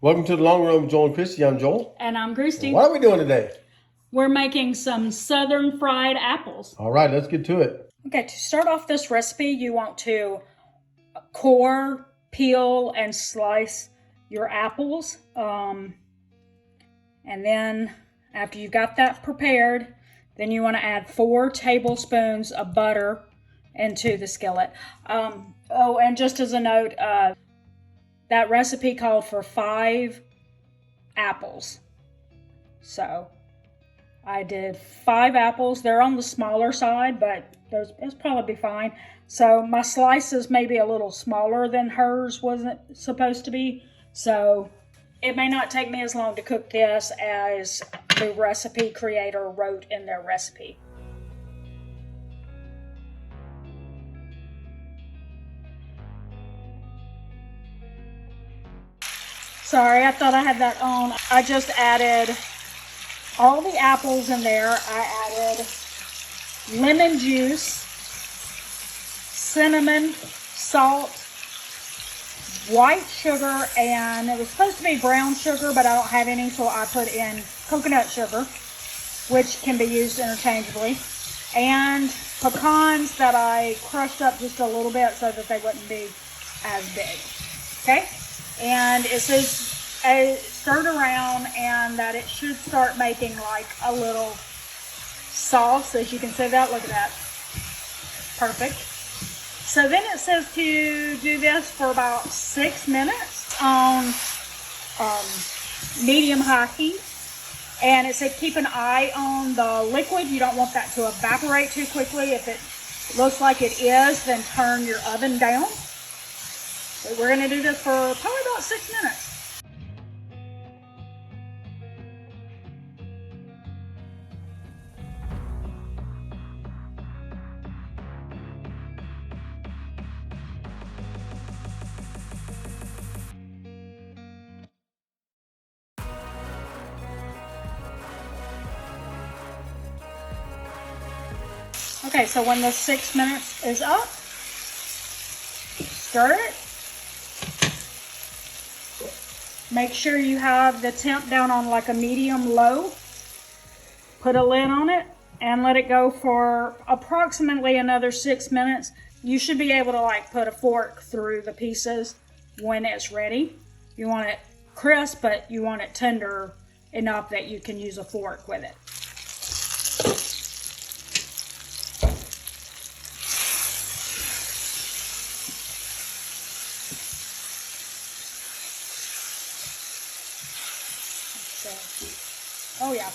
Welcome to the Long Run with Joel and Christy. I'm Joel. And I'm Christy. What are we doing today? We're making some southern fried apples. All right, let's get to it. Okay, to start off this recipe, you want to core, peel, and slice your apples. And then after you've got that prepared, then you want to add 4 tablespoons of butter into the skillet. Oh, and just as a note, that recipe called for 5 apples. So I did 5 apples. They're on the smaller side, but those probably be fine. So my slices may be a little smaller than hers wasn't supposed to be. So it may not take me as long to cook this as the recipe creator wrote in their recipe. Sorry, I thought I had that on. I just added all the apples in there. I added lemon juice, cinnamon, salt, white sugar, and it was supposed to be brown sugar, but I don't have any, so I put in coconut sugar, which can be used interchangeably, and pecans that I crushed up just a little bit so that they wouldn't be as big. Okay? And it says stirred around and that it should start making like a little sauce, as you can see that. Look at that. Perfect. So then it says to do this for about 6 minutes on medium-high heat. And it said keep an eye on the liquid. You don't want that to evaporate too quickly. If it looks like it is, then turn your oven down. So we're going to do this for probably about 6 minutes. Okay, so when the 6 minutes is up, stir it. Make sure you have the temp down on like a medium-low. Put a lid on it and let it go for approximately another 6 minutes. You should be able to like put a fork through the pieces when it's ready. You want it crisp, but you want it tender enough that you can use a fork with it. Oh yeah,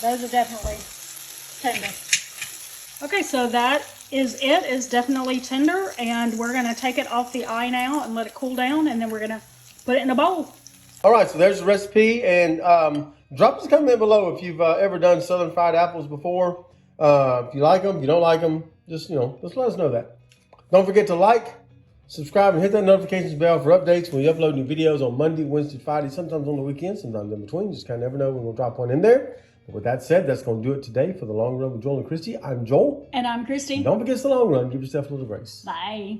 those are definitely tender. Okay, so that is it. It's definitely tender, and we're going to take it off the eye now and let it cool down, and then we're going to put it in a bowl. All right, so there's the recipe, and drop us a comment below if you've ever done southern fried apples before. If you like them, if you don't like them, just let us know that. Don't forget to like, subscribe, and hit that notifications bell for updates when we upload new videos on Monday, Wednesday, Friday, sometimes on the weekends, sometimes in between. Just kind of never know when we'll drop one in there. But with that said, that's going to do it today for the Long Run with Joel and Christy. I'm Joel. And I'm Christy. Don't forget the long run. Give yourself a little grace. Bye.